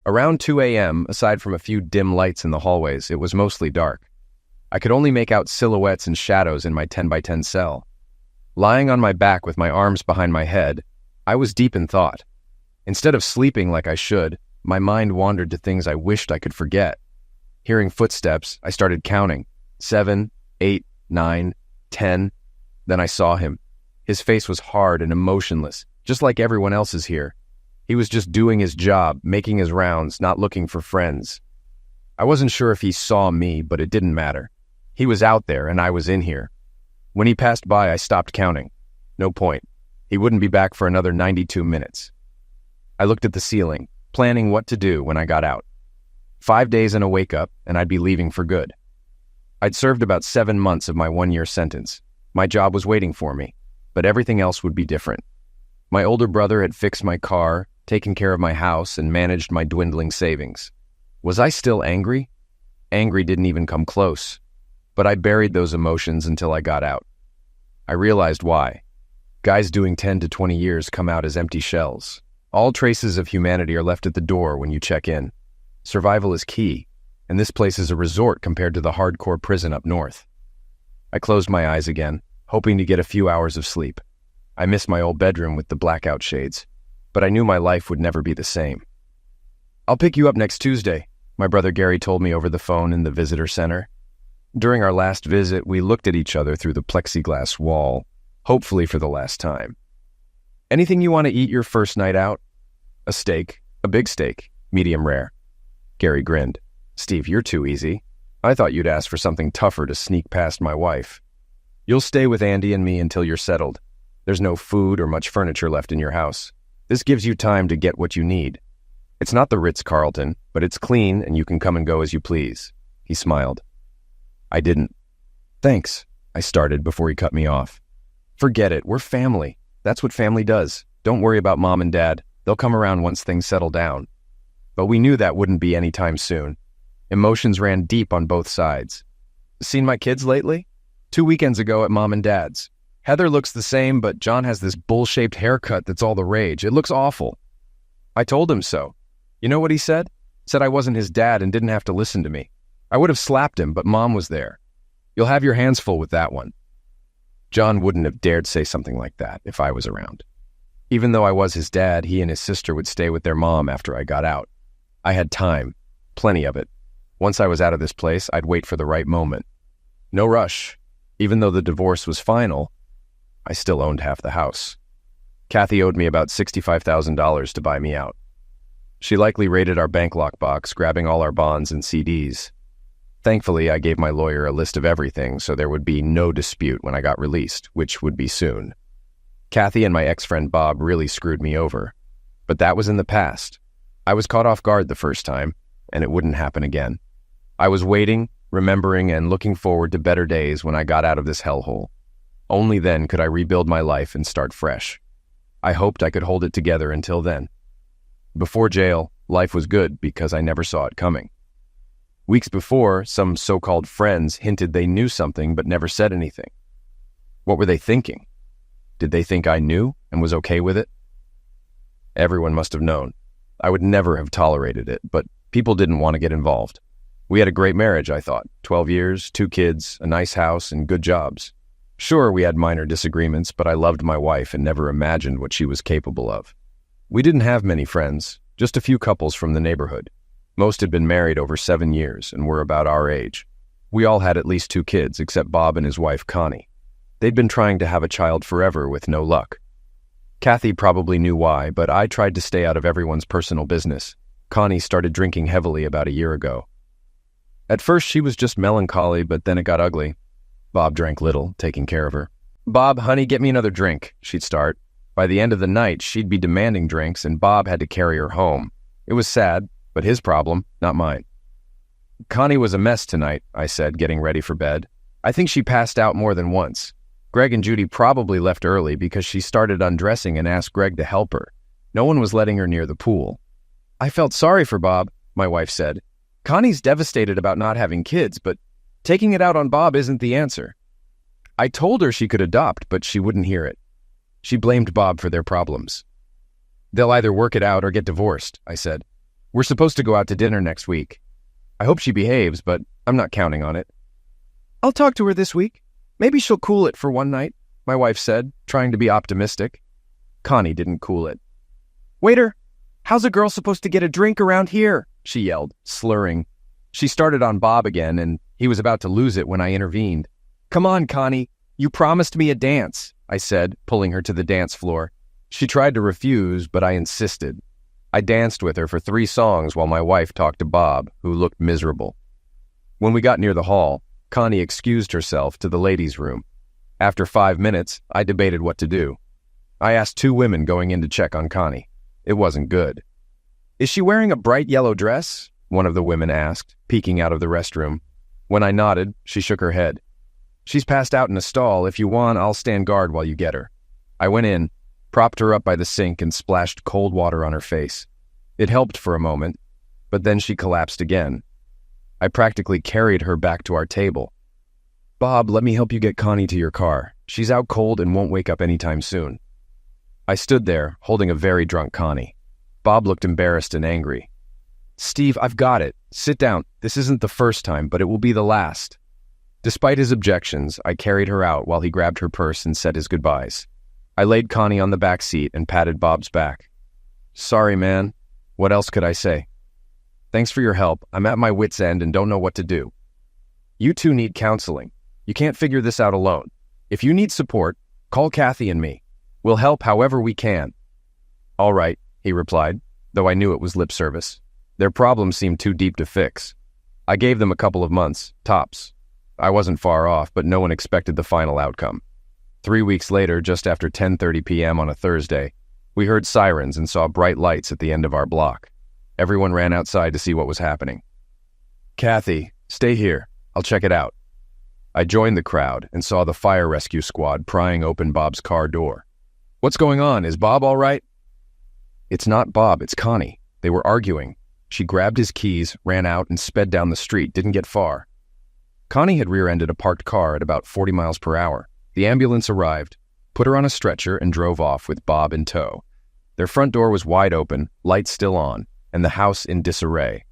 Around 2 a.m., aside from a few dim lights in the hallways, it was mostly dark. I could only make out silhouettes and shadows in my 10 by 10 cell. Lying on my back with my arms behind my head, I was deep in thought. Instead of sleeping like I should, my mind wandered to things I wished I could forget. Hearing footsteps, I started counting. 7, 8, 9, 10. Then I saw him. His face was hard and emotionless, just like everyone else's here. He was just doing his job, making his rounds, not looking for friends. I wasn't sure if he saw me, but it didn't matter. He was out there and I was in here. When he passed by, I stopped counting. No point. He wouldn't be back for another 92 minutes. I looked at the ceiling, planning what to do when I got out. 5 days and a wake-up, and I'd be leaving for good. I'd served about 7 months of my 1-year sentence. My job was waiting for me, but everything else would be different. My older brother had fixed my car, taken care of my house, and managed my dwindling savings. Was I still angry? Angry didn't even come close, but I buried those emotions until I got out. I realized why. Guys doing 10 to 20 years come out as empty shells. All traces of humanity are left at the door when you check in. Survival is key, and this place is a resort compared to the hardcore prison up north. I closed my eyes again, hoping to get a few hours of sleep. I missed my old bedroom with the blackout shades, but I knew my life would never be the same. "I'll pick you up next Tuesday," my brother Gary told me over the phone in the visitor center. During our last visit, we looked at each other through the plexiglass wall, hopefully for the last time. "Anything you want to eat your first night out?" "A steak, a big steak, medium rare." Gary grinned. "Steve, you're too easy. I thought you'd ask for something tougher to sneak past my wife. You'll stay with Andy and me until you're settled. There's no food or much furniture left in your house. This gives you time to get what you need. It's not the Ritz-Carlton, but it's clean and you can come and go as you please." He smiled. I didn't. "Thanks," I started before he cut me off. "Forget it, we're family. That's what family does. Don't worry about Mom and Dad. They'll come around once things settle down." But we knew that wouldn't be anytime soon. Emotions ran deep on both sides. "Seen my kids lately?" 2 weekends ago at Mom and Dad's. Heather looks the same, but John has this bowl-shaped haircut that's all the rage. It looks awful." I told him so. You know what he said? Said I wasn't his dad and didn't have to listen to me. I would have slapped him, but Mom was there. "You'll have your hands full with that one." John wouldn't have dared say something like that if I was around. Even though I was his dad, he and his sister would stay with their mom after I got out. I had time, plenty of it. Once I was out of this place, I'd wait for the right moment. No rush. Even though the divorce was final, I still owned half the house. Kathy owed me about $65,000 to buy me out. She likely raided our bank lockbox, grabbing all our bonds and CDs. Thankfully, I gave my lawyer a list of everything, so there would be no dispute when I got released, which would be soon. Kathy and my ex-friend Bob really screwed me over. But that was in the past. I was caught off guard the first time, and it wouldn't happen again. I was waiting, remembering, and looking forward to better days when I got out of this hellhole. Only then could I rebuild my life and start fresh. I hoped I could hold it together until then. Before jail, life was good because I never saw it coming. Weeks before, some so-called friends hinted they knew something but never said anything. What were they thinking? Did they think I knew and was okay with it? Everyone must have known. I would never have tolerated it, but people didn't want to get involved. We had a great marriage, I thought. 12 years, 2 kids, a nice house, and good jobs. Sure, we had minor disagreements, but I loved my wife and never imagined what she was capable of. We didn't have many friends, just a few couples from the neighborhood. Most had been married over 7 years and were about our age. We all had at least 2 kids, except Bob and his wife, Connie. They'd been trying to have a child forever with no luck. Kathy probably knew why, but I tried to stay out of everyone's personal business. Connie started drinking heavily about a year ago. At first, she was just melancholy, but then it got ugly. Bob drank little, taking care of her. "Bob, honey, get me another drink," she'd start. By the end of the night, she'd be demanding drinks, and Bob had to carry her home. It was sad, but his problem, not mine. "Connie was a mess tonight," I said, getting ready for bed. "I think she passed out more than once. Greg and Judy probably left early because she started undressing and asked Greg to help her. No one was letting her near the pool." "I felt sorry for Bob," my wife said. "Connie's devastated about not having kids, but taking it out on Bob isn't the answer." I told her she could adopt, but she wouldn't hear it. She blamed Bob for their problems. "They'll either work it out or get divorced," I said. We're supposed to go out to dinner next week. I hope she behaves, but I'm not counting on it. I'll talk to her this week. Maybe she'll cool it for one night, my wife said, trying to be optimistic. Connie didn't cool it. Waiter, how's a girl supposed to get a drink around here? She yelled, slurring. She started on Bob again, and he was about to lose it when I intervened. Come on, Connie. You promised me a dance, I said, pulling her to the dance floor. She tried to refuse, but I insisted. I danced with her for 3 songs while my wife talked to Bob, who looked miserable. When we got near the hall, Connie excused herself to the ladies' room. After 5 minutes, I debated what to do. I asked 2 women going in to check on Connie. It wasn't good. Is she wearing a bright yellow dress? One of the women asked, peeking out of the restroom. When I nodded, she shook her head. She's passed out in a stall. If you want, I'll stand guard while you get her. I went in, propped her up by the sink, and splashed cold water on her face. It helped for a moment, but then she collapsed again. I practically carried her back to our table. Bob, let me help you get Connie to your car. She's out cold and won't wake up anytime soon. I stood there, holding a very drunk Connie. Bob looked embarrassed and angry. Steve, I've got it. Sit down. This isn't the first time, but it will be the last. Despite his objections, I carried her out while he grabbed her purse and said his goodbyes. I laid Connie on the back seat and patted Bob's back. Sorry, man. What else could I say? Thanks for your help. I'm at my wit's end and don't know what to do. You two need counseling. You can't figure this out alone. If you need support, call Kathy and me. We'll help however we can. All right, he replied, though I knew it was lip service. Their problem seemed too deep to fix. I gave them a couple of months, tops. I wasn't far off, but no one expected the final outcome. 3 weeks later, just after 10:30 p.m. on a Thursday, we heard sirens and saw bright lights at the end of our block. Everyone ran outside to see what was happening. Kathy, stay here. I'll check it out. I joined the crowd and saw the fire rescue squad prying open Bob's car door. What's going on? Is Bob all right? It's not Bob, it's Connie. They were arguing. She grabbed his keys, ran out, and sped down the street, didn't get far. Connie had rear-ended a parked car at about 40 miles per hour. The ambulance arrived, put her on a stretcher, and drove off with Bob in tow. Their front door was wide open, lights still on, and the house in disarray.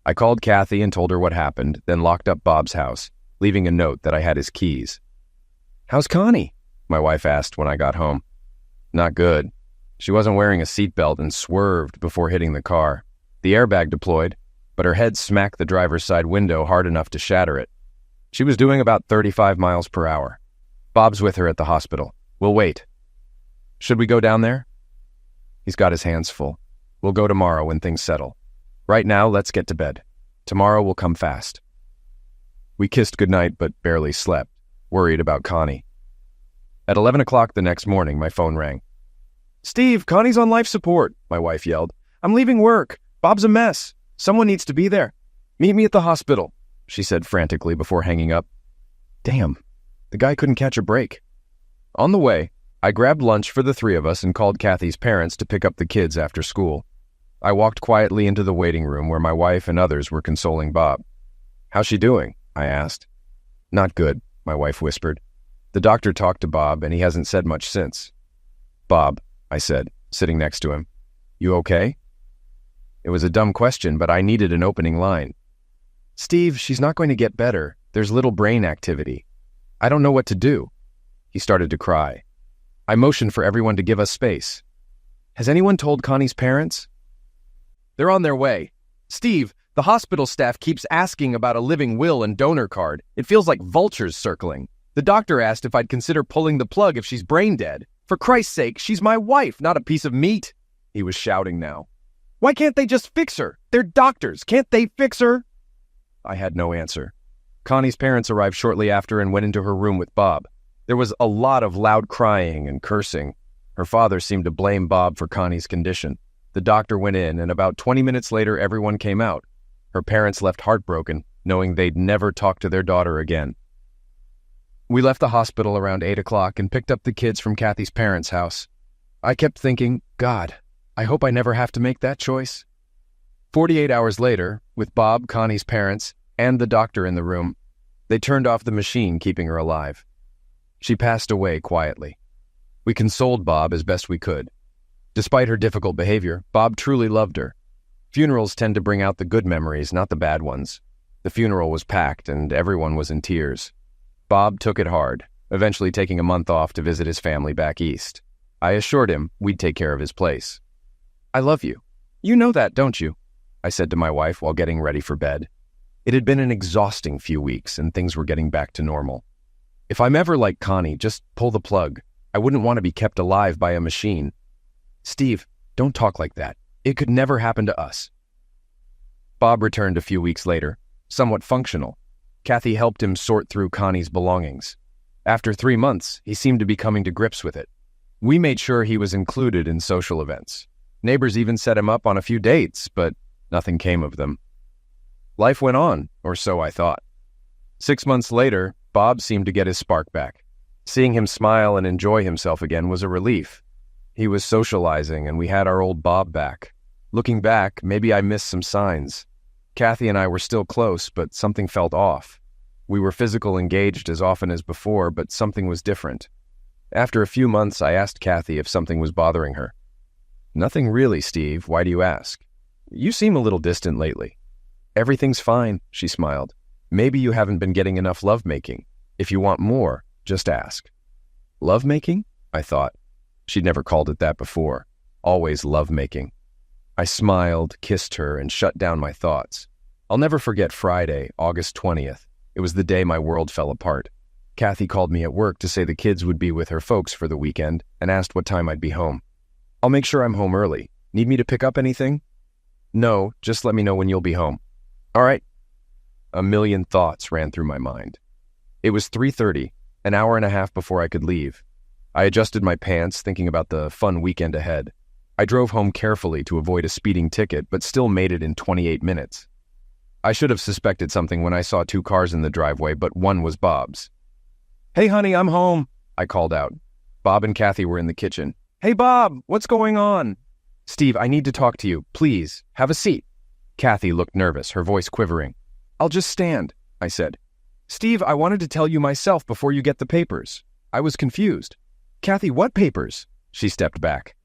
I called Kathy and told her what happened, then locked up Bob's house, leaving a note that I had his keys. How's Connie? My wife asked when I got home. Not good. She wasn't wearing a seatbelt and swerved before hitting the car. The airbag deployed, but her head smacked the driver's side window hard enough to shatter it. She was doing about 35 miles per hour. Bob's with her at the hospital. We'll wait. Should we go down there? He's got his hands full. We'll go tomorrow when things settle. Right now, let's get to bed. Tomorrow will come fast. We kissed goodnight but barely slept, worried about Connie. At 11 o'clock the next morning, my phone rang. Steve, Connie's on life support, my wife yelled. I'm leaving work. Bob's a mess. Someone needs to be there. Meet me at the hospital, she said frantically before hanging up. Damn, the guy couldn't catch a break. On the way, I grabbed lunch for the 3 of us and called Kathy's parents to pick up the kids after school. I walked quietly into the waiting room where my wife and others were consoling Bob. How's she doing? I asked. Not good, my wife whispered. The doctor talked to Bob and he hasn't said much since. Bob, I said, sitting next to him. You okay? It was a dumb question, but I needed an opening line. Steve, she's not going to get better. There's little brain activity. I don't know what to do. He started to cry. I motioned for everyone to give us space. Has anyone told Connie's parents? They're on their way. Steve, the hospital staff keeps asking about a living will and donor card. It feels like vultures circling. The doctor asked if I'd consider pulling the plug if she's brain dead. For Christ's sake, she's my wife, not a piece of meat. He was shouting now. Why can't they just fix her? They're doctors. Can't they fix her? I had no answer. Connie's parents arrived shortly after and went into her room with Bob. There was a lot of loud crying and cursing. Her father seemed to blame Bob for Connie's condition. The doctor went in, and about 20 minutes later, everyone came out. Her parents left heartbroken, knowing they'd never talk to their daughter again. We left the hospital around 8 o'clock and picked up the kids from Kathy's parents' house. I kept thinking, God, I hope I never have to make that choice. 48 hours later, with Bob, Connie's parents, and the doctor in the room, they turned off the machine keeping her alive. She passed away quietly. We consoled Bob as best we could. Despite her difficult behavior, Bob truly loved her. Funerals tend to bring out the good memories, not the bad ones. The funeral was packed, and everyone was in tears. Bob took it hard, eventually taking a month off to visit his family back east. I assured him we'd take care of his place. "I love you. You know that, don't you?" I said to my wife while getting ready for bed. It had been an exhausting few weeks, and things were getting back to normal. If I'm ever like Connie, just pull the plug. I wouldn't want to be kept alive by a machine. "Steve, don't talk like that. It could never happen to us." Bob returned a few weeks later, somewhat functional. Kathy helped him sort through Connie's belongings. After 3 months, he seemed to be coming to grips with it. We made sure he was included in social events. Neighbors even set him up on a few dates, but nothing came of them. Life went on, or so I thought. 6 months later, Bob seemed to get his spark back. Seeing him smile and enjoy himself again was a relief. He was socializing, and we had our old Bob back. Looking back, maybe I missed some signs. Kathy and I were still close, but something felt off. We were physical engaged as often as before, but something was different. After a few months, I asked Kathy if something was bothering her. "Nothing really, Steve. Why do you ask?" "You seem a little distant lately." "Everything's fine," she smiled. "Maybe you haven't been getting enough lovemaking. If you want more, just ask." Lovemaking? I thought. She'd never called it that before. Always lovemaking. I smiled, kissed her, and shut down my thoughts. I'll never forget Friday, August 20th. It was the day my world fell apart. Kathy called me at work to say the kids would be with her folks for the weekend and asked what time I'd be home. "I'll make sure I'm home early. Need me to pick up anything?" "No, just let me know when you'll be home." "All right." A million thoughts ran through my mind. It was 3:30, an hour and a half before I could leave. I adjusted my pants, thinking about the fun weekend ahead. I drove home carefully to avoid a speeding ticket, but still made it in 28 minutes. I should have suspected something when I saw 2 cars in the driveway, but one was Bob's. "Hey, honey, I'm home," I called out. Bob and Kathy were in the kitchen. "Hey, Bob, what's going on?" "Steve, I need to talk to you. Please, have a seat." Kathy looked nervous, her voice quivering. "I'll just stand," I said. "Steve, I wanted to tell you myself before you get the papers. I was confused." "Kathy, what papers?" She stepped back.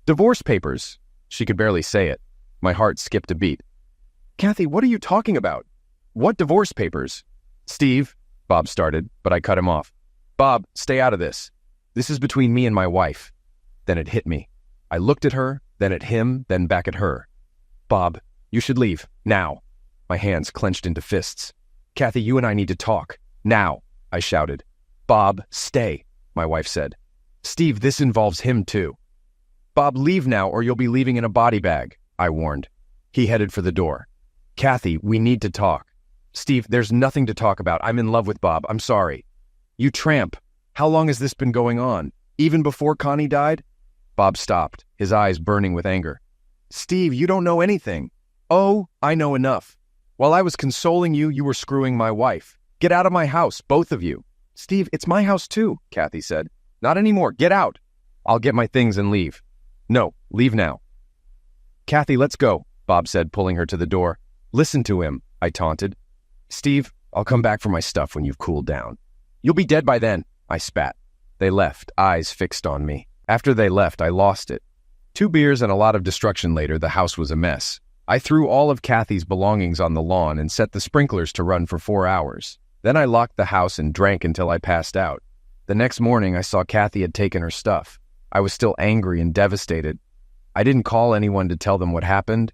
"Divorce papers." She could barely say it. My heart skipped a beat. "Kathy, what are you talking about? What divorce papers?" "Steve," Bob started, but I cut him off. "Bob, stay out of this. This is between me and my wife." Then it hit me. I looked at her, then at him, then back at her. "Bob, you should leave, now." My hands clenched into fists. "Kathy, you and I need to talk. Now," I shouted. "Bob, stay," my wife said. "Steve, this involves him too." "Bob, leave now or you'll be leaving in a body bag," I warned. He headed for the door. "Kathy, we need to talk." "Steve, there's nothing to talk about. I'm in love with Bob. I'm sorry." "You tramp. How long has this been going on? Even before Connie died?" Bob stopped, his eyes burning with anger. "Steve, you don't know anything." "Oh, I know enough. While I was consoling you, you were screwing my wife. Get out of my house, both of you." "Steve, it's my house too," Kathy said. "Not anymore. Get out." "I'll get my things and leave." "No, leave now." "Kathy, let's go," Bob said, pulling her to the door. "Listen to him," I taunted. "Steve, I'll come back for my stuff when you've cooled down." "You'll be dead by then," I spat. They left, eyes fixed on me. After they left, I lost it. 2 beers and a lot of destruction later, the house was a mess. I threw all of Kathy's belongings on the lawn and set the sprinklers to run for 4 hours. Then I locked the house and drank until I passed out. The next morning, I saw Kathy had taken her stuff. I was still angry and devastated. I didn't call anyone to tell them what happened,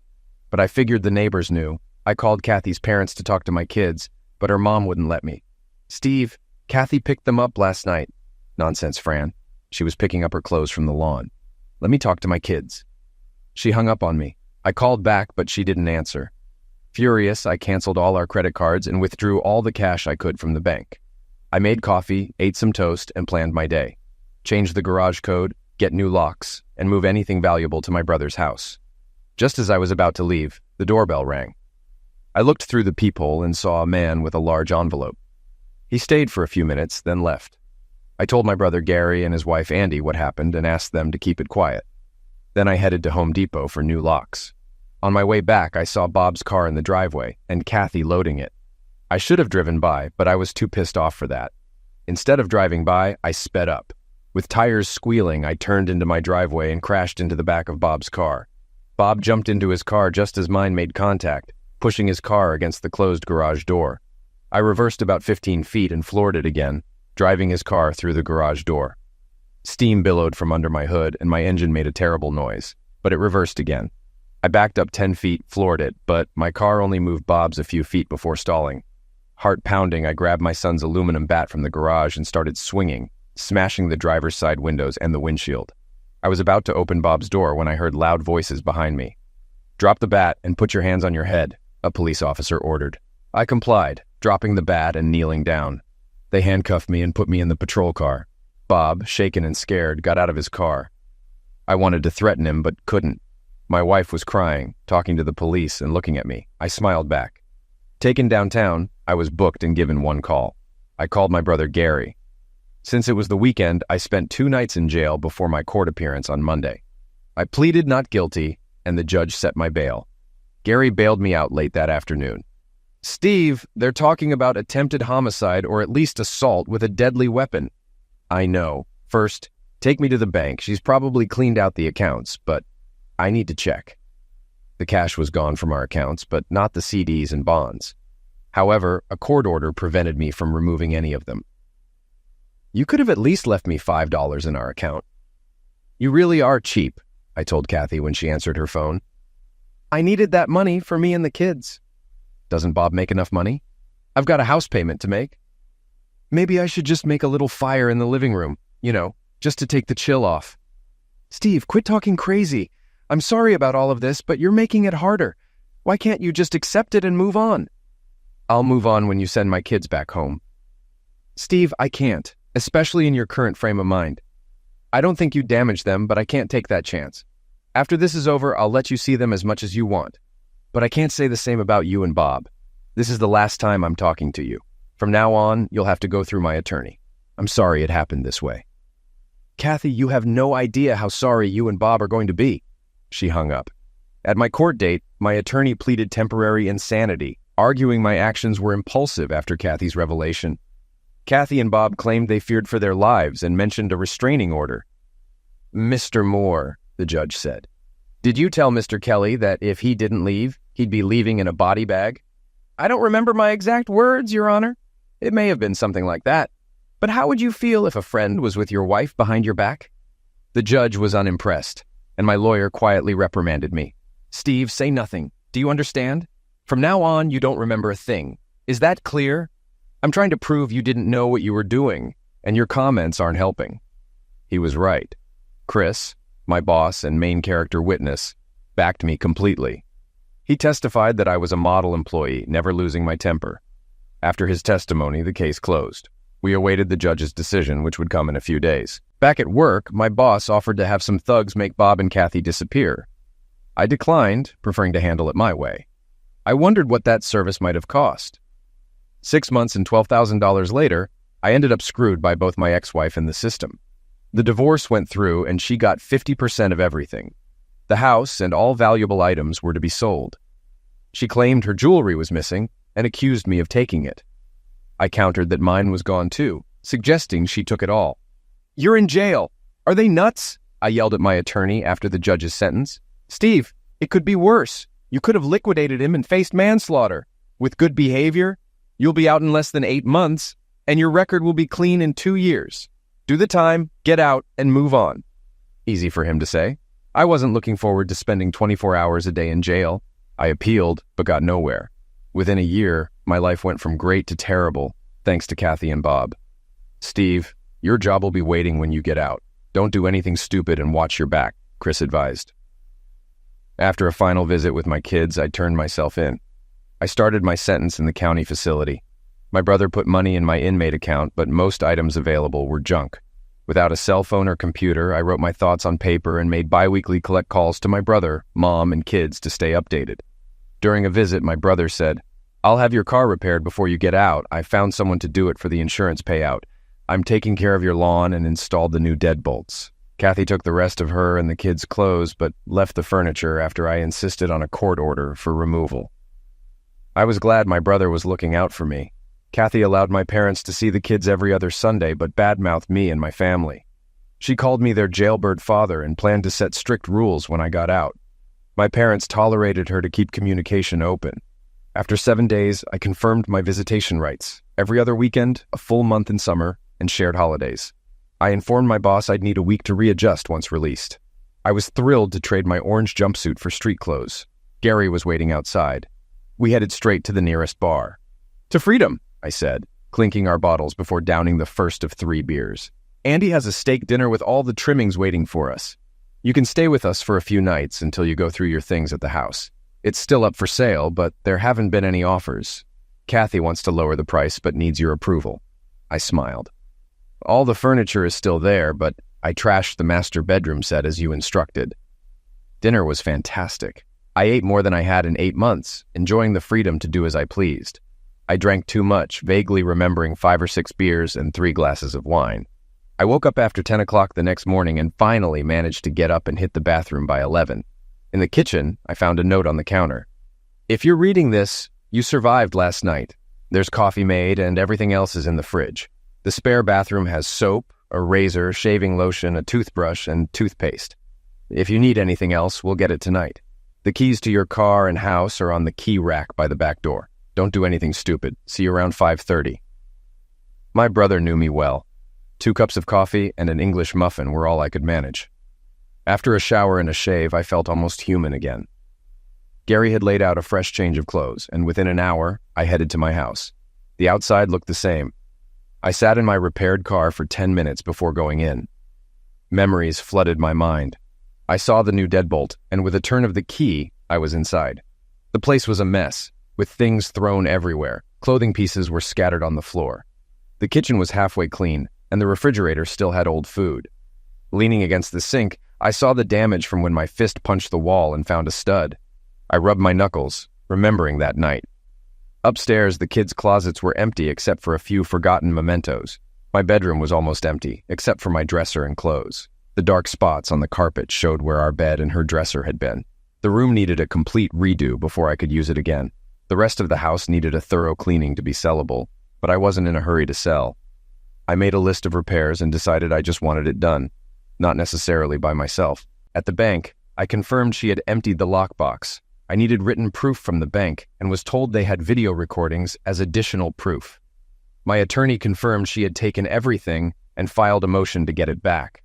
but I figured the neighbors knew. I called Kathy's parents to talk to my kids, but her mom wouldn't let me. "Steve, Kathy picked them up last night." "Nonsense, Fran." She was picking up her clothes from the lawn. "Let me talk to my kids." She hung up on me. I called back, but she didn't answer. Furious, I canceled all our credit cards and withdrew all the cash I could from the bank. I made coffee, ate some toast, and planned my day. Change the garage code, get new locks, and move anything valuable to my brother's house. Just as I was about to leave, the doorbell rang. I looked through the peephole and saw a man with a large envelope. He stayed for a few minutes, then left. I told my brother Gary and his wife Andy what happened and asked them to keep it quiet. Then I headed to Home Depot for new locks. On my way back, I saw Bob's car in the driveway and Kathy loading it. I should have driven by, but I was too pissed off for that. Instead of driving by, I sped up. With tires squealing, I turned into my driveway and crashed into the back of Bob's car. Bob jumped into his car just as mine made contact, pushing his car against the closed garage door. I reversed about 15 feet and floored it again, driving his car through the garage door. Steam billowed from under my hood, and my engine made a terrible noise, but it reversed again. I backed up 10 feet, floored it, but my car only moved Bob's a few feet before stalling. Heart pounding, I grabbed my son's aluminum bat from the garage and started swinging, smashing the driver's side windows and the windshield. I was about to open Bob's door when I heard loud voices behind me. "Drop the bat and put your hands on your head," a police officer ordered. I complied, dropping the bat and kneeling down. They handcuffed me and put me in the patrol car. Bob, shaken and scared, got out of his car. I wanted to threaten him, but couldn't. My wife was crying, talking to the police and looking at me. I smiled back. Taken downtown, I was booked and given one call. I called my brother Gary. Since it was the weekend, I spent 2 nights in jail before my court appearance on Monday. I pleaded not guilty, and the judge set my bail. Gary bailed me out late that afternoon. "Steve, they're talking about attempted homicide or at least assault with a deadly weapon." "I know. First, take me to the bank. She's probably cleaned out the accounts, but I need to check." The cash was gone from our accounts, but not the CDs and bonds. However, a court order prevented me from removing any of them. "You could have at least left me $5 in our account." "You really are cheap," I told Kathy when she answered her phone. "I needed that money for me and the kids." "Doesn't Bob make enough money?" "I've got a house payment to make." "Maybe I should just make a little fire in the living room, just to take the chill off." "Steve, quit talking crazy. I'm sorry about all of this, but you're making it harder. Why can't you just accept it and move on?" "I'll move on when you send my kids back home." "Steve, I can't, especially in your current frame of mind. I don't think you damaged them, but I can't take that chance. After this is over, I'll let you see them as much as you want. But I can't say the same about you and Bob. This is the last time I'm talking to you. From now on, you'll have to go through my attorney. I'm sorry it happened this way." "Kathy, you have no idea how sorry you and Bob are going to be." She hung up. At my court date, my attorney pleaded temporary insanity, arguing my actions were impulsive after Kathy's revelation. Kathy and Bob claimed they feared for their lives and mentioned a restraining order. "Mr. Moore," the judge said, "did you tell Mr. Kelly that if he didn't leave, he'd be leaving in a body bag?" "I don't remember my exact words, Your Honor. It may have been something like that. But how would you feel if a friend was with your wife behind your back?" The judge was unimpressed, and my lawyer quietly reprimanded me. "Steve, say nothing. Do you understand? From now on, you don't remember a thing. Is that clear? I'm trying to prove you didn't know what you were doing, and your comments aren't helping." He was right. Chris, my boss and main character witness, backed me completely. He testified that I was a model employee, never losing my temper. After his testimony, the case closed. We awaited the judge's decision, which would come in a few days. Back at work, my boss offered to have some thugs make Bob and Kathy disappear. I declined, preferring to handle it my way. I wondered what that service might have cost. 6 months and $12,000 later, I ended up screwed by both my ex-wife and the system. The divorce went through, and she got 50% of everything. The house and all valuable items were to be sold. She claimed her jewelry was missing and accused me of taking it. I countered that mine was gone too, suggesting she took it all. "You're in jail. Are they nuts?" I yelled at my attorney after the judge's sentence. "Steve, it could be worse. You could have liquidated him and faced manslaughter. With good behavior, you'll be out in less than 8 months, and your record will be clean in 2 years. Do the time, get out, and move on." Easy for him to say. I wasn't looking forward to spending 24 hours a day in jail. I appealed, but got nowhere. Within a year, my life went from great to terrible, thanks to Kathy and Bob. "Steve, your job will be waiting when you get out. Don't do anything stupid and watch your back," Chris advised. After a final visit with my kids, I turned myself in. I started my sentence in the county facility. My brother put money in my inmate account, but most items available were junk. Without a cell phone or computer, I wrote my thoughts on paper and made biweekly collect calls to my brother, mom, and kids to stay updated. During a visit, my brother said, "I'll have your car repaired before you get out. I found someone to do it for the insurance payout. I'm taking care of your lawn and installed the new deadbolts." Kathy took the rest of her and the kids' clothes, but left the furniture after I insisted on a court order for removal. I was glad my brother was looking out for me. Kathy allowed my parents to see the kids every other Sunday, but badmouthed me and my family. She called me their jailbird father and planned to set strict rules when I got out. My parents tolerated her to keep communication open. After 7 days, I confirmed my visitation rights. Every other weekend, a full month in summer, and shared holidays. I informed my boss I'd need a week to readjust once released. I was thrilled to trade my orange jumpsuit for street clothes. Gary was waiting outside. We headed straight to the nearest bar. "To freedom," I said, clinking our bottles before downing the first of 3 beers. "Andy has a steak dinner with all the trimmings waiting for us. You can stay with us for a few nights until you go through your things at the house. It's still up for sale, but there haven't been any offers. Kathy wants to lower the price but needs your approval." I smiled. "All the furniture is still there, but I trashed the master bedroom set as you instructed." Dinner was fantastic. I ate more than I had in 8 months, enjoying the freedom to do as I pleased. I drank too much, vaguely remembering 5 or 6 beers and 3 glasses of wine. I woke up after 10 o'clock the next morning and finally managed to get up and hit the bathroom by 11. In the kitchen, I found a note on the counter. "If you're reading this, you survived last night. There's coffee made and everything else is in the fridge. The spare bathroom has soap, a razor, shaving lotion, a toothbrush, and toothpaste. If you need anything else, we'll get it tonight. The keys to your car and house are on the key rack by the back door. Don't do anything stupid. See you around 5:30. My brother knew me well. 2 cups of coffee and an English muffin were all I could manage. After a shower and a shave, I felt almost human again. Gary had laid out a fresh change of clothes, and within an hour, I headed to my house. The outside looked the same. I sat in my repaired car for 10 minutes before going in. Memories flooded my mind. I saw the new deadbolt, and with a turn of the key, I was inside. The place was a mess, with things thrown everywhere. Clothing pieces were scattered on the floor. The kitchen was halfway clean, and the refrigerator still had old food. Leaning against the sink, I saw the damage from when my fist punched the wall and found a stud. I rubbed my knuckles, remembering that night. Upstairs, the kids' closets were empty except for a few forgotten mementos. My bedroom was almost empty, except for my dresser and clothes. The dark spots on the carpet showed where our bed and her dresser had been. The room needed a complete redo before I could use it again. The rest of the house needed a thorough cleaning to be sellable, but I wasn't in a hurry to sell. I made a list of repairs and decided I just wanted it done, not necessarily by myself. At the bank, I confirmed she had emptied the lockbox. I needed written proof from the bank and was told they had video recordings as additional proof. My attorney confirmed she had taken everything and filed a motion to get it back.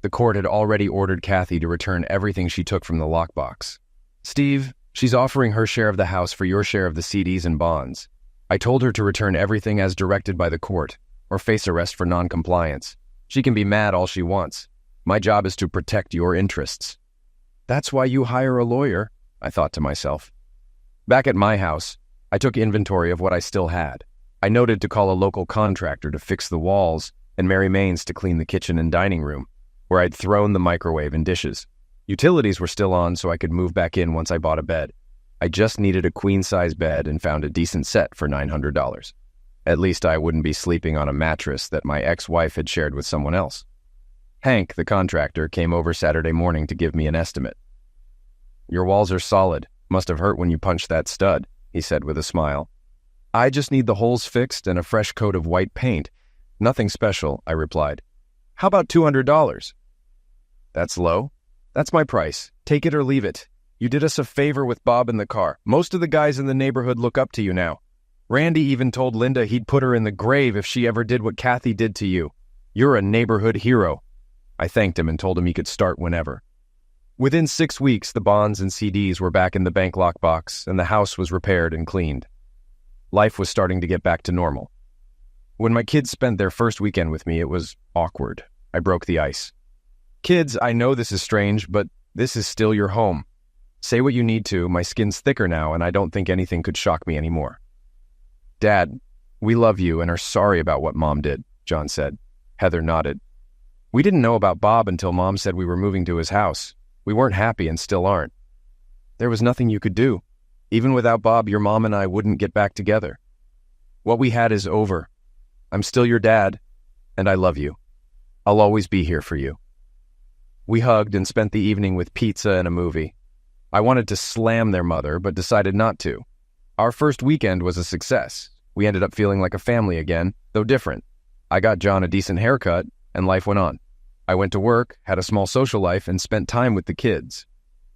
The court had already ordered Kathy to return everything she took from the lockbox. "Steve, she's offering her share of the house for your share of the CDs and bonds. I told her to return everything as directed by the court, or face arrest for non-compliance. She can be mad all she wants. My job is to protect your interests." "That's why you hire a lawyer," I thought to myself. Back at my house, I took inventory of what I still had. I noted to call a local contractor to fix the walls and Mary Main's to clean the kitchen and dining room, where I'd thrown the microwave and dishes. Utilities were still on so I could move back in once I bought a bed. I just needed a queen-size bed and found a decent set for $900. At least I wouldn't be sleeping on a mattress that my ex-wife had shared with someone else. Hank, the contractor, came over Saturday morning to give me an estimate. "Your walls are solid. Must have hurt when you punched that stud," he said with a smile. "I just need the holes fixed and a fresh coat of white paint. Nothing special," I replied. "How about $200? "That's low. That's my price. Take it or leave it. You did us a favor with Bob in the car. Most of the guys in the neighborhood look up to you now. Randy even told Linda he'd put her in the grave if she ever did what Kathy did to you. You're a neighborhood hero." I thanked him and told him he could start whenever. Within 6 weeks, the bonds and CDs were back in the bank lockbox, and the house was repaired and cleaned. Life was starting to get back to normal. When my kids spent their first weekend with me, it was awkward. I broke the ice. "Kids, I know this is strange, but this is still your home. Say what you need to. My skin's thicker now, and I don't think anything could shock me anymore." "Dad, we love you and are sorry about what Mom did," John said. Heather nodded. "We didn't know about Bob until Mom said we were moving to his house. We weren't happy and still aren't. There was nothing you could do. Even without Bob, your mom and I wouldn't get back together. What we had is over. I'm still your dad, and I love you. I'll always be here for you." We hugged and spent the evening with pizza and a movie. I wanted to slam their mother, but decided not to. Our first weekend was a success. We ended up feeling like a family again, though different. I got John a decent haircut, and life went on. I went to work, had a small social life, and spent time with the kids.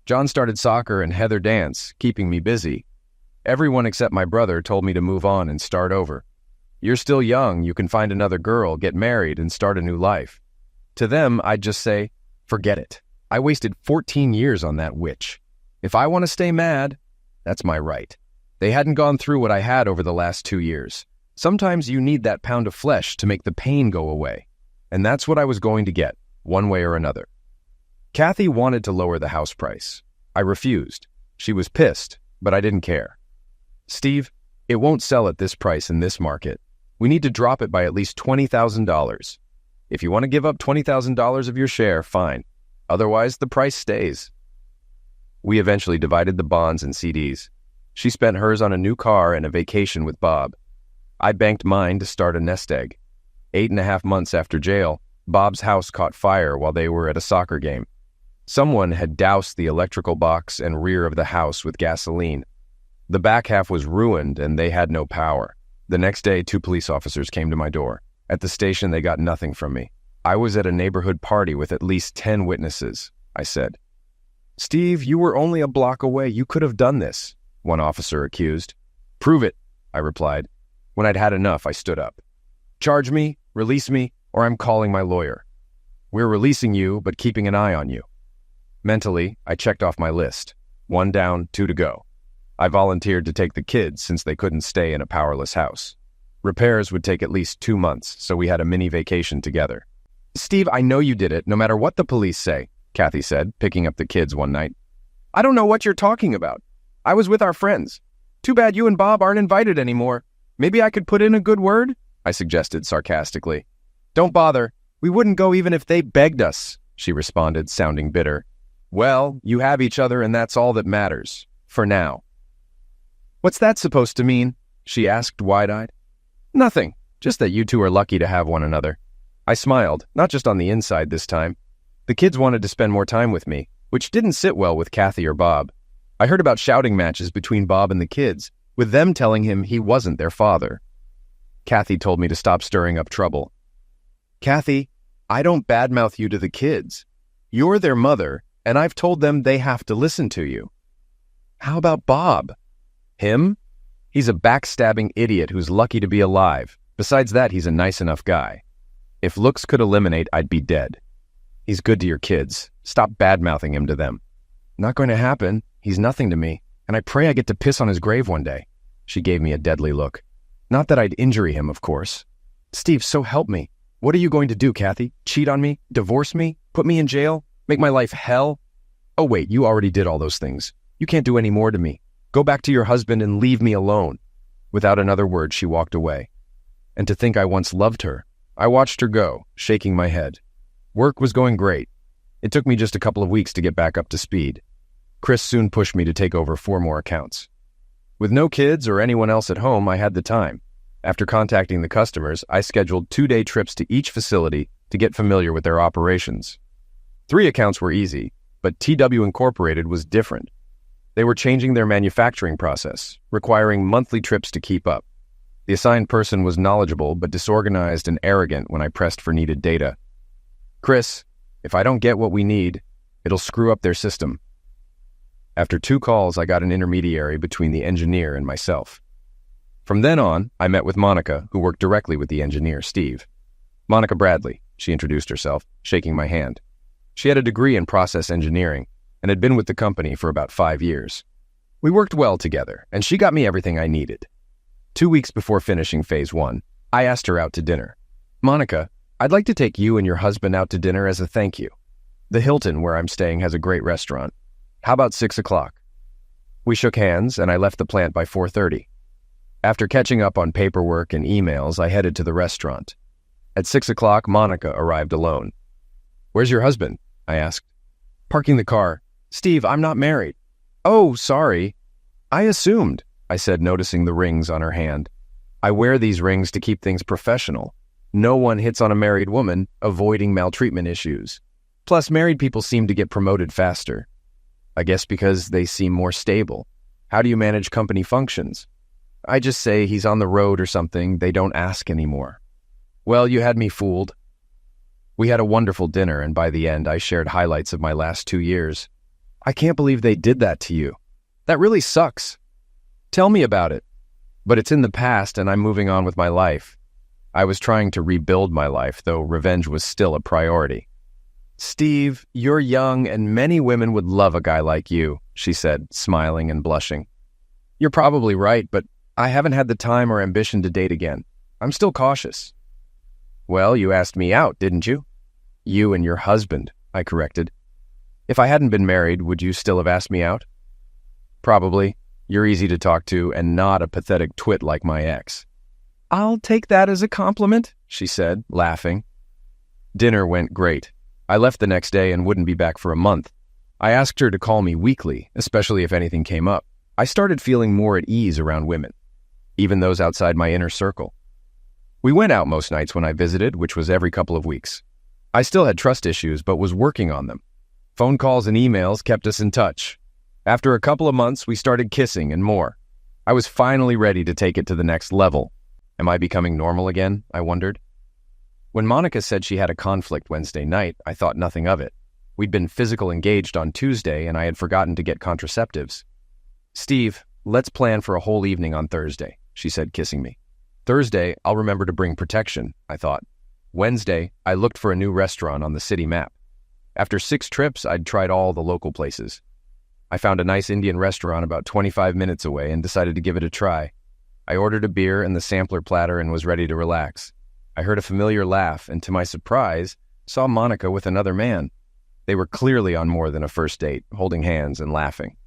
John started soccer and Heather dance, keeping me busy. Everyone except my brother told me to move on and start over. You're still young, you can find another girl, get married, and start a new life. To them, I'd just say, forget it. I wasted 14 years on that witch. If I want to stay mad, that's my right. They hadn't gone through what I had over the last 2 years. Sometimes you need that pound of flesh to make the pain go away. And that's what I was going to get, one way or another. Kathy wanted to lower the house price. I refused. She was pissed, but I didn't care. Steve, it won't sell at this price in this market. We need to drop it by at least $20,000. If you want to give up $20,000 of your share, fine. Otherwise, the price stays. We eventually divided the bonds and CDs. She spent hers on a new car and a vacation with Bob. I banked mine to start a nest egg. 8.5 months after jail, Bob's house caught fire while they were at a soccer game. Someone had doused the electrical box and rear of the house with gasoline. The back half was ruined and they had no power. The next day, 2 police officers came to my door. At the station, they got nothing from me. I was at a neighborhood party with at least 10 witnesses, I said. Steve, you were only a block away. You could have done this, one officer accused. Prove it, I replied. When I'd had enough, I stood up. Charge me, release me, or I'm calling my lawyer. We're releasing you, but keeping an eye on you. Mentally, I checked off my list. 1 down, 2 to go. I volunteered to take the kids since they couldn't stay in a powerless house. Repairs would take at least 2 months, so we had a mini vacation together. Steve, I know you did it, no matter what the police say, Kathy said, picking up the kids one night. I don't know what you're talking about. I was with our friends. Too bad you and Bob aren't invited anymore. Maybe I could put in a good word? I suggested sarcastically. Don't bother. We wouldn't go even if they begged us, she responded, sounding bitter. Well, you have each other and that's all that matters. For now. What's that supposed to mean? She asked, wide-eyed. Nothing. Just that you two are lucky to have one another. I smiled, not just on the inside this time. The kids wanted to spend more time with me, which didn't sit well with Kathy or Bob. I heard about shouting matches between Bob and the kids, with them telling him he wasn't their father. Kathy told me to stop stirring up trouble. Kathy, I don't badmouth you to the kids. You're their mother, and I've told them they have to listen to you. How about Bob? Him? He's a backstabbing idiot who's lucky to be alive. Besides that, he's a nice enough guy. If looks could eliminate, I'd be dead. He's good to your kids. Stop badmouthing him to them. Not going to happen. He's nothing to me, and I pray I get to piss on his grave one day. She gave me a deadly look. Not that I'd injury him, of course. Steve, so help me. What are you going to do, Kathy? Cheat on me? Divorce me? Put me in jail? Make my life hell? Oh wait, you already did all those things. You can't do any more to me. Go back to your husband and leave me alone. Without another word, she walked away. And to think I once loved her. I watched her go, shaking my head. Work was going great. It took me just a couple of weeks to get back up to speed. Chris soon pushed me to take over 4 more accounts. With no kids or anyone else at home, I had the time. After contacting the customers, I scheduled 2-day trips to each facility to get familiar with their operations. 3 accounts were easy, but TW Incorporated was different. They were changing their manufacturing process, requiring monthly trips to keep up. The assigned person was knowledgeable but disorganized and arrogant when I pressed for needed data. Chris, if I don't get what we need, it'll screw up their system. After 2 calls, I got an intermediary between the engineer and myself. From then on, I met with Monica, who worked directly with the engineer, Steve. Monica Bradley, she introduced herself, shaking my hand. She had a degree in process engineering and had been with the company for about 5 years. We worked well together, and she got me everything I needed. 2 weeks before finishing Phase 1, I asked her out to dinner. Monica, I'd like to take you and your husband out to dinner as a thank you. The Hilton, where I'm staying, has a great restaurant. How about 6 o'clock? We shook hands, and I left the plant by 4:30. After catching up on paperwork and emails, I headed to the restaurant. At 6 o'clock, Monica arrived alone. Where's your husband? I asked. Parking the car. Steve, I'm not married. Oh, sorry. I assumed, I said, noticing the rings on her hand. I wear these rings to keep things professional. No one hits on a married woman, avoiding maltreatment issues. Plus, married people seem to get promoted faster. I guess because they seem more stable. How do you manage company functions? I just say he's on the road or something. They don't ask anymore. Well, you had me fooled. We had a wonderful dinner, and by the end, I shared highlights of my last 2 years. I can't believe they did that to you. That really sucks. Tell me about it. But it's in the past and I'm moving on with my life. I was trying to rebuild my life, though revenge was still a priority. Steve, you're young and many women would love a guy like you, she said, smiling and blushing. You're probably right, but I haven't had the time or ambition to date again. I'm still cautious. Well, you asked me out, didn't you? You and your husband, I corrected. If I hadn't been married, would you still have asked me out? Probably. You're easy to talk to and not a pathetic twit like my ex. I'll take that as a compliment, she said, laughing. Dinner went great. I left the next day and wouldn't be back for a month. I asked her to call me weekly, especially if anything came up. I started feeling more at ease around women, even those outside my inner circle. We went out most nights when I visited, which was every couple of weeks. I still had trust issues, but was working on them. Phone calls and emails kept us in touch. After a couple of months, we started kissing and more. I was finally ready to take it to the next level. Am I becoming normal again? I wondered. When Monica said she had a conflict Wednesday night, I thought nothing of it. We'd been physical engaged on Tuesday, and I had forgotten to get contraceptives. Steve, let's plan for a whole evening on Thursday, she said, kissing me. Thursday, I'll remember to bring protection, I thought. Wednesday, I looked for a new restaurant on the city map. After 6 trips, I'd tried all the local places. I found a nice Indian restaurant about 25 minutes away and decided to give it a try. I ordered a beer and the sampler platter and was ready to relax. I heard a familiar laugh and, to my surprise, saw Monica with another man. They were clearly on more than a first date, holding hands and laughing.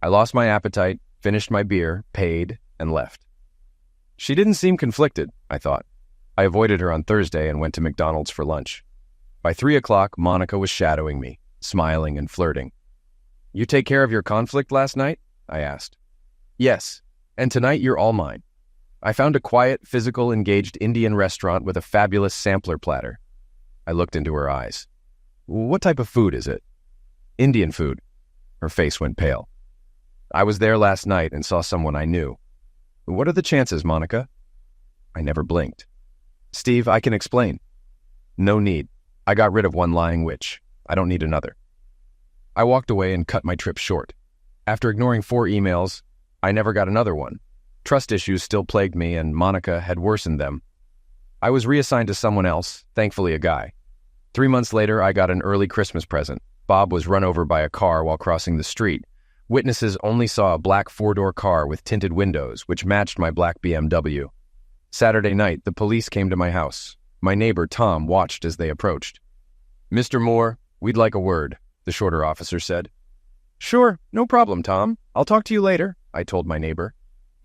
I lost my appetite, finished my beer, paid, and left. She didn't seem conflicted, I thought. I avoided her on Thursday and went to McDonald's for lunch. By 3 o'clock, Monica was shadowing me, smiling and flirting. You take care of your conflict last night? I asked. Yes, and tonight you're all mine. I found a quiet, physical, engaged Indian restaurant with a fabulous sampler platter. I looked into her eyes. What type of food is it? Indian food. Her face went pale. I was there last night and saw someone I knew. What are the chances, Monica? I never blinked. Steve, I can explain. No need. I got rid of one lying witch. I don't need another. I walked away and cut my trip short. After ignoring 4 emails, I never got another one. Trust issues still plagued me, and Monica had worsened them. I was reassigned to someone else, thankfully a guy. 3 months later, I got an early Christmas present. Bob was run over by a car while crossing the street. Witnesses only saw a black 4-door car with tinted windows, which matched my black BMW. Saturday night, the police came to my house. My neighbor, Tom, watched as they approached. Mr. Moore, we'd like a word, the shorter officer said. Sure, no problem, Tom. I'll talk to you later, I told my neighbor.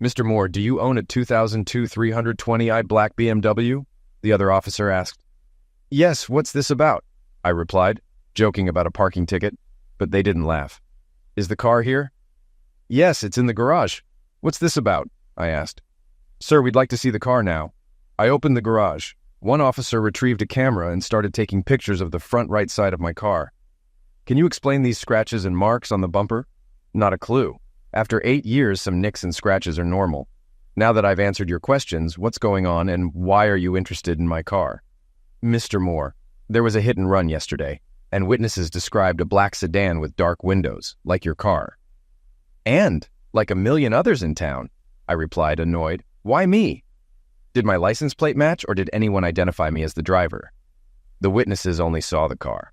Mr. Moore, do you own a 2002 320i black BMW? The other officer asked. Yes, what's this about? I replied, joking about a parking ticket, but they didn't laugh. Is the car here? Yes, it's in the garage. What's this about? I asked. Sir, we'd like to see the car now. I opened the garage. One officer retrieved a camera and started taking pictures of the front right side of my car. Can you explain these scratches and marks on the bumper? Not a clue. After 8 years, some nicks and scratches are normal. Now that I've answered your questions, what's going on and why are you interested in my car? Mr. Moore, there was a hit and run yesterday, and witnesses described a black sedan with dark windows, like your car. And like a million others in town, I replied, annoyed. Why me? Did my license plate match, or did anyone identify me as the driver? The witnesses only saw the car.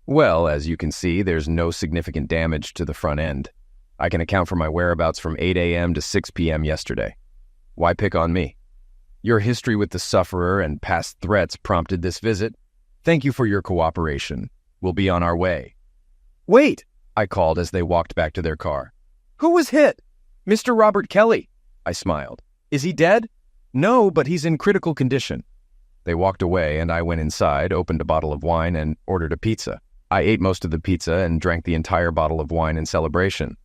Well, as you can see, there's no significant damage to the front end. I can account for my whereabouts from 8 a.m. to 6 p.m. yesterday. Why pick on me? Your history with the sufferer and past threats prompted this visit. Thank you for your cooperation. We'll be on our way. Wait, I called as they walked back to their car. Who was hit? Mr. Robert Kelly. I smiled. Is he dead? No, but he's in critical condition. They walked away and I went inside, opened a bottle of wine, and ordered a pizza. I ate most of the pizza and drank the entire bottle of wine in celebration.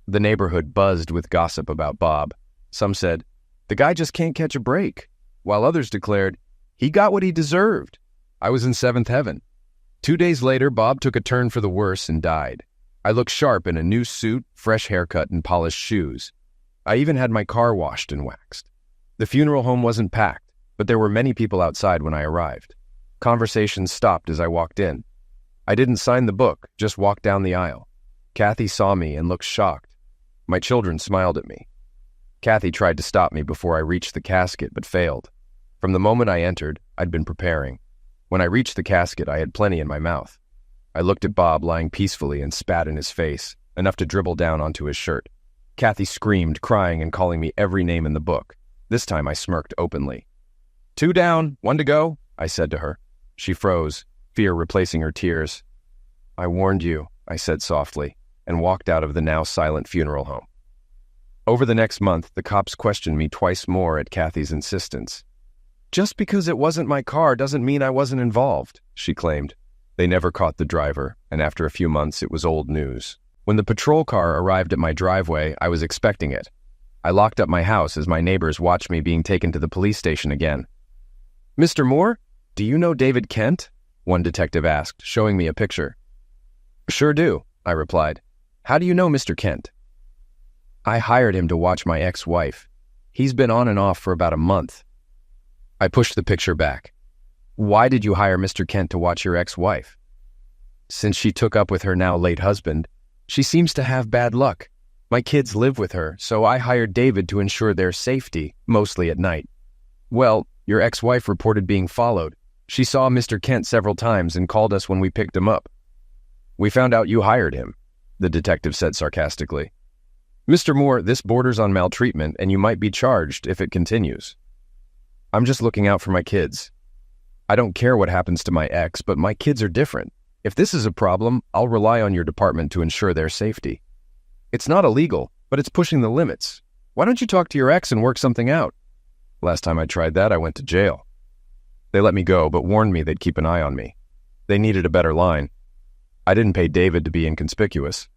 The neighborhood buzzed with gossip about Bob. Some said, the guy just can't catch a break, while others declared, he got what he deserved. I was in seventh heaven. 2 days later, Bob took a turn for the worse and died. I looked sharp in a new suit, fresh haircut, and polished shoes. I even had my car washed and waxed. The funeral home wasn't packed, but there were many people outside when I arrived. Conversations stopped as I walked in. I didn't sign the book, just walked down the aisle. Kathy saw me and looked shocked. My children smiled at me. Kathy tried to stop me before I reached the casket, but failed. From the moment I entered, I'd been preparing. When I reached the casket, I had plenty in my mouth. I looked at Bob lying peacefully and spat in his face, enough to dribble down onto his shirt. Kathy screamed, crying and calling me every name in the book. This time I smirked openly. 2 down, 1 to go, I said to her. She froze, fear replacing her tears. I warned you, I said softly, and walked out of the now silent funeral home. Over the next month, the cops questioned me twice more at Kathy's insistence. Just because it wasn't my car doesn't mean I wasn't involved, she claimed. They never caught the driver, and after a few months it was old news. When the patrol car arrived at my driveway, I was expecting it. I locked up my house as my neighbors watched me being taken to the police station again. Mr. Moore, do you know David Kent? One detective asked, showing me a picture. Sure do, I replied. How do you know Mr. Kent? I hired him to watch my ex-wife. He's been on and off for about a month. I pushed the picture back. Why did you hire Mr. Kent to watch your ex-wife? Since she took up with her now late husband, she seems to have bad luck. My kids live with her, so I hired David to ensure their safety, mostly at night. Well, your ex-wife reported being followed. She saw Mr. Kent several times and called us when we picked him up. We found out you hired him, the detective said sarcastically. Mr. Moore, this borders on maltreatment, and you might be charged if it continues. I'm just looking out for my kids. I don't care what happens to my ex, but my kids are different. If this is a problem, I'll rely on your department to ensure their safety. It's not illegal, but it's pushing the limits. Why don't you talk to your ex and work something out? Last time I tried that, I went to jail. They let me go, but warned me they'd keep an eye on me. They needed a better line. I didn't pay David to be inconspicuous.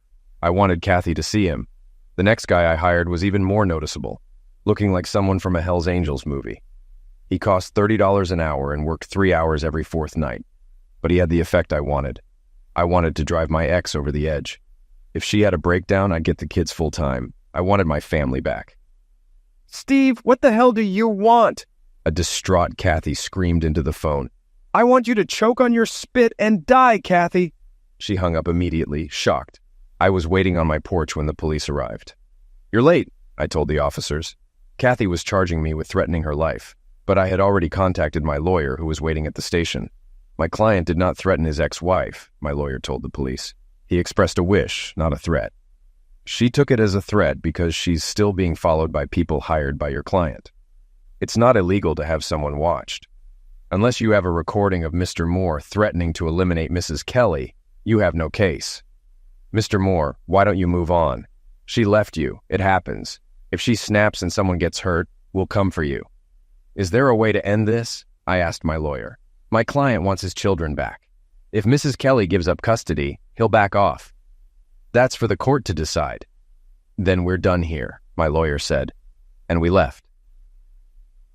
I wanted Kathy to see him. The next guy I hired was even more noticeable, looking like someone from a Hell's Angels movie. He cost $30 an hour and worked 3 hours every 4th night. But he had the effect I wanted. I wanted to drive my ex over the edge. If she had a breakdown, I'd get the kids full time. I wanted my family back. Steve, what the hell do you want? A distraught Kathy screamed into the phone. I want you to choke on your spit and die, Kathy. She hung up immediately, shocked. I was waiting on my porch when the police arrived. You're late, I told the officers. Kathy was charging me with threatening her life, but I had already contacted my lawyer who was waiting at the station. My client did not threaten his ex-wife, my lawyer told the police. He expressed a wish, not a threat. She took it as a threat because she's still being followed by people hired by your client. It's not illegal to have someone watched. Unless you have a recording of Mr. Moore threatening to eliminate Mrs. Kelly, you have no case. Mr. Moore, why don't you move on? She left you. It happens. If she snaps and someone gets hurt, we'll come for you. Is there a way to end this? I asked my lawyer. My client wants his children back. If Mrs. Kelly gives up custody, he'll back off. That's for the court to decide. Then we're done here, my lawyer said, and we left.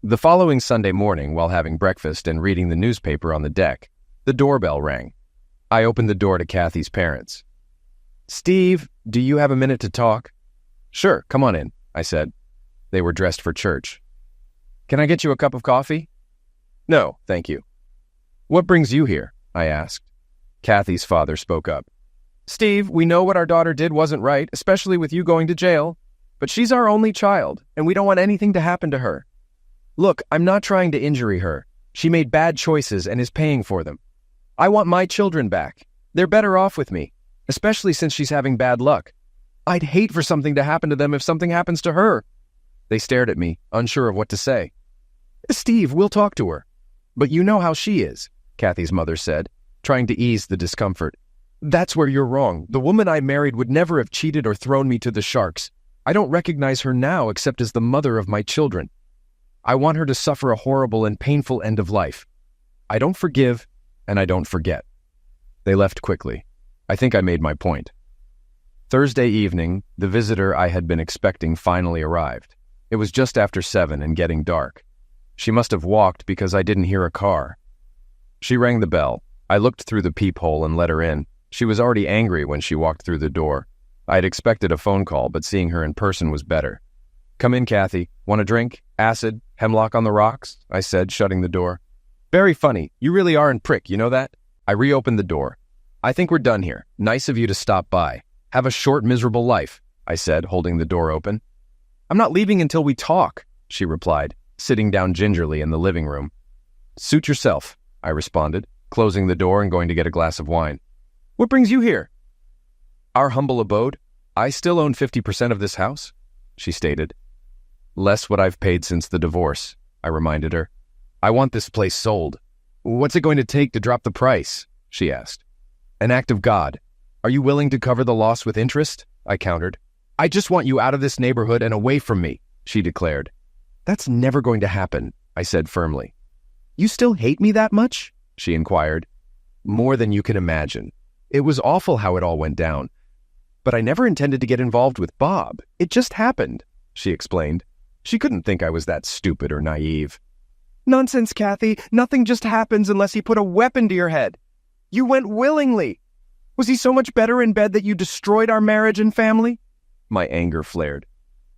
The following Sunday morning, while having breakfast and reading the newspaper on the deck, the doorbell rang. I opened the door to Kathy's parents. Steve, do you have a minute to talk? Sure, come on in, I said. They were dressed for church. Can I get you a cup of coffee? No, thank you. What brings you here? I asked. Kathy's father spoke up. Steve, we know what our daughter did wasn't right, especially with you going to jail. But she's our only child, and we don't want anything to happen to her. Look, I'm not trying to injure her. She made bad choices and is paying for them. I want my children back. They're better off with me, especially since she's having bad luck. I'd hate for something to happen to them if something happens to her. They stared at me, unsure of what to say. Steve, we'll talk to her. But you know how she is, Kathy's mother said, trying to ease the discomfort. That's where you're wrong. The woman I married would never have cheated or thrown me to the sharks. I don't recognize her now except as the mother of my children. I want her to suffer a horrible and painful end of life. I don't forgive, and I don't forget. They left quickly. I think I made my point. Thursday evening, the visitor I had been expecting finally arrived. It was just after 7 and getting dark. She must have walked because I didn't hear a car. She rang the bell. I looked through the peephole and let her in. She was already angry when she walked through the door. I had expected a phone call, but seeing her in person was better. Come in, Kathy. Want a drink? Acid? Hemlock on the rocks? I said, shutting the door. Very funny. You really are a prick, you know that? I reopened the door. I think we're done here. Nice of you to stop by. Have a short, miserable life, I said, holding the door open. I'm not leaving until we talk, she replied, sitting down gingerly in the living room. Suit yourself, I responded, closing the door and going to get a glass of wine. What brings you here? Our humble abode. I still own 50% of this house, she stated. Less what I've paid since the divorce, I reminded her. I want this place sold. What's it going to take to drop the price? She asked. An act of God. Are you willing to cover the loss with interest? I countered. I just want you out of this neighborhood and away from me, she declared. That's never going to happen, I said firmly. You still hate me that much? She inquired. More than you can imagine. It was awful how it all went down. But I never intended to get involved with Bob. It just happened, she explained. She couldn't think I was that stupid or naive. Nonsense, Kathy. Nothing just happens unless he put a weapon to your head. You went willingly. Was he so much better in bed that you destroyed our marriage and family? My anger flared.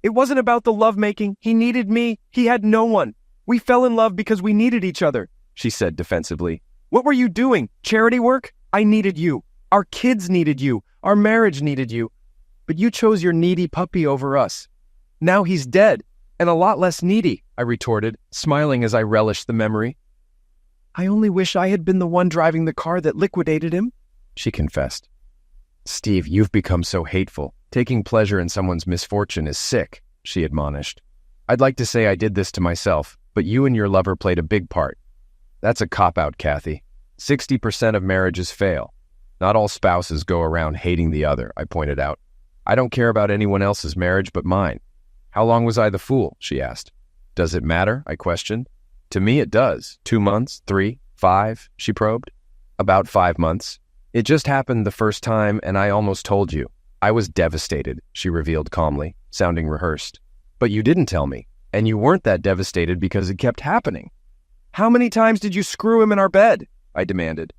It wasn't about the lovemaking. He needed me. He had no one. We fell in love because we needed each other, she said defensively. What were you doing? Charity work? I needed you. Our kids needed you. Our marriage needed you. But you chose your needy puppy over us. Now he's dead, and a lot less needy, I retorted, smiling as I relished the memory. I only wish I had been the one driving the car that liquidated him, she confessed. Steve, you've become so hateful. Taking pleasure in someone's misfortune is sick, she admonished. I'd like to say I did this to myself, but you and your lover played a big part. That's a cop-out, Kathy. 60% of marriages fail. Not all spouses go around hating the other, I pointed out. I don't care about anyone else's marriage but mine. How long was I the fool? She asked. Does it matter? I questioned. To me it does. 2 months, 3, 5, she probed. About 5 months. It just happened the first time and I almost told you. I was devastated, she revealed calmly, sounding rehearsed. But you didn't tell me, and you weren't that devastated because it kept happening. How many times did you screw him in our bed? I demanded.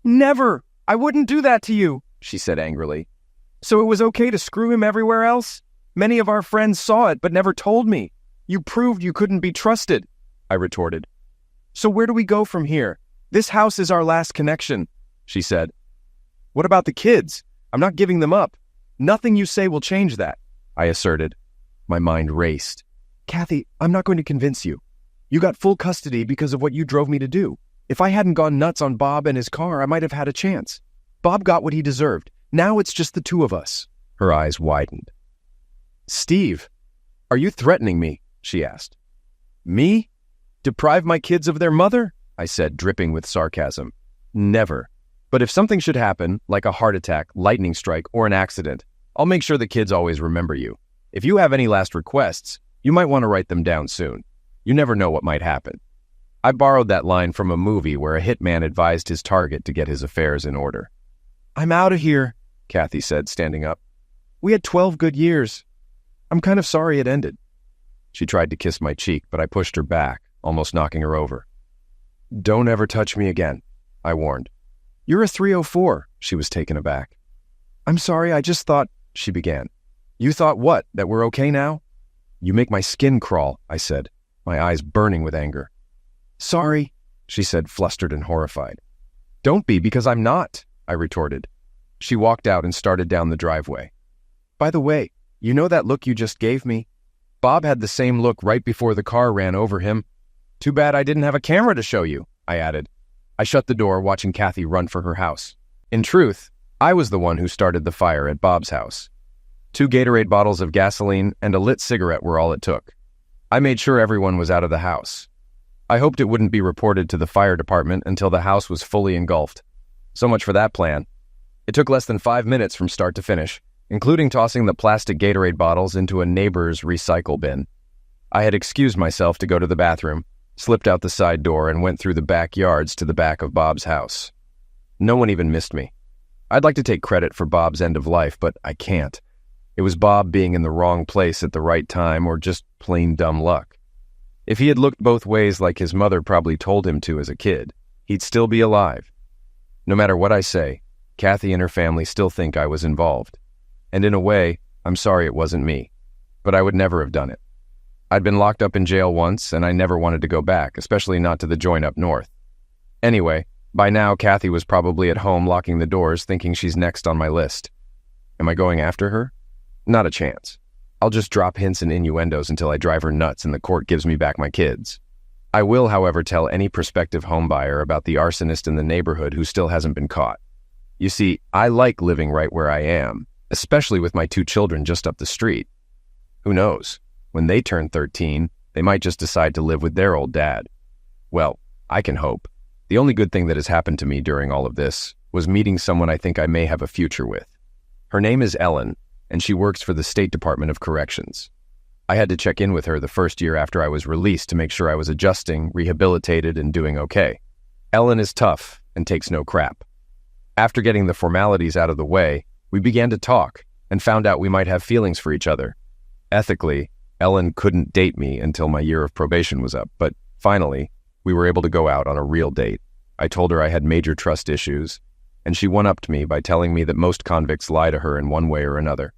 Never! I wouldn't do that to you, she said angrily. So it was okay to screw him everywhere else? Many of our friends saw it but never told me. You proved you couldn't be trusted, I retorted. So where do we go from here? This house is our last connection, she said. What about the kids? I'm not giving them up. Nothing you say will change that, I asserted. My mind raced. Kathy, I'm not going to convince you. You got full custody because of what you drove me to do. If I hadn't gone nuts on Bob and his car, I might have had a chance. Bob got what he deserved. Now it's just the two of us. Her eyes widened. Steve, are you threatening me? She asked. Me? Deprive my kids of their mother? I said, dripping with sarcasm. Never. But if something should happen, like a heart attack, lightning strike, or an accident, I'll make sure the kids always remember you. If you have any last requests, you might want to write them down soon. You never know what might happen. I borrowed that line from a movie where a hitman advised his target to get his affairs in order. I'm out of here, Kathy said, standing up. We had 12 good years. I'm kind of sorry it ended. She tried to kiss my cheek, but I pushed her back, almost knocking her over. Don't ever touch me again, I warned. You're a 304, she was taken aback. I'm sorry, I just thought, she began. You thought what, that we're okay now? You make my skin crawl, I said, my eyes burning with anger. Sorry, she said, flustered and horrified. Don't be, because I'm not, I retorted. She walked out and started down the driveway. By the way, you know that look you just gave me? Bob had the same look right before the car ran over him. Too bad I didn't have a camera to show you, I added. I shut the door, watching Kathy run for her house. In truth, I was the one who started the fire at Bob's house. 2 Gatorade bottles of gasoline and a lit cigarette were all it took. I made sure everyone was out of the house. I hoped it wouldn't be reported to the fire department until the house was fully engulfed. So much for that plan. It took less than 5 minutes from start to finish, including tossing the plastic Gatorade bottles into a neighbor's recycle bin. I had excused myself to go to the bathroom, slipped out the side door, and went through the backyards to the back of Bob's house. No one even missed me. I'd like to take credit for Bob's end of life, but I can't. It was Bob being in the wrong place at the right time, or just plain dumb luck. If he had looked both ways like his mother probably told him to as a kid, he'd still be alive. No matter what I say, Kathy and her family still think I was involved. And in a way, I'm sorry it wasn't me. But I would never have done it. I'd been locked up in jail once, and I never wanted to go back, especially not to the joint up north. Anyway, by now Kathy was probably at home locking the doors, thinking she's next on my list. Am I going after her? Not a chance. I'll just drop hints and innuendos until I drive her nuts and the court gives me back my kids. I will, however, tell any prospective homebuyer about the arsonist in the neighborhood who still hasn't been caught. You see, I like living right where I am, especially with my 2 children just up the street. Who knows? When they turn 13, they might just decide to live with their old dad. Well, I can hope. The only good thing that has happened to me during all of this was meeting someone I think I may have a future with. Her name is Ellen, and she works for the State Department of Corrections. I had to check in with her the first year after I was released to make sure I was adjusting, rehabilitated, and doing okay. Ellen is tough and takes no crap. After getting the formalities out of the way, we began to talk and found out we might have feelings for each other. Ethically, Ellen couldn't date me until my year of probation was up, but finally, we were able to go out on a real date. I told her I had major trust issues, and she one-upped me by telling me that most convicts lie to her in one way or another.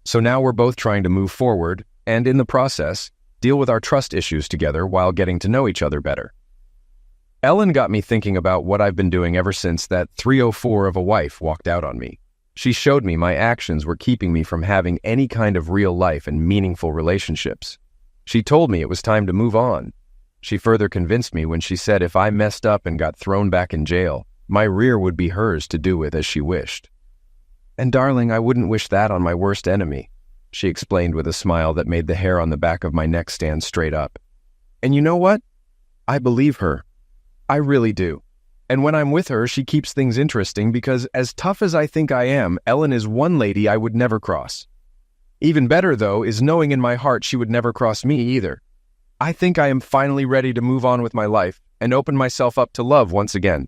So now we're both trying to move forward, and in the process, deal with our trust issues together while getting to know each other better. Ellen got me thinking about what I've been doing ever since that 304 of a wife walked out on me. She showed me my actions were keeping me from having any kind of real life and meaningful relationships. She told me it was time to move on. She further convinced me when she said if I messed up and got thrown back in jail, my rear would be hers to do with as she wished. And darling, I wouldn't wish that on my worst enemy, she explained with a smile that made the hair on the back of my neck stand straight up. And you know what? I believe her. I really do. And when I'm with her, she keeps things interesting because as tough as I think I am, Ellen is one lady I would never cross. Even better, though, is knowing in my heart she would never cross me either. I think I am finally ready to move on with my life and open myself up to love once again.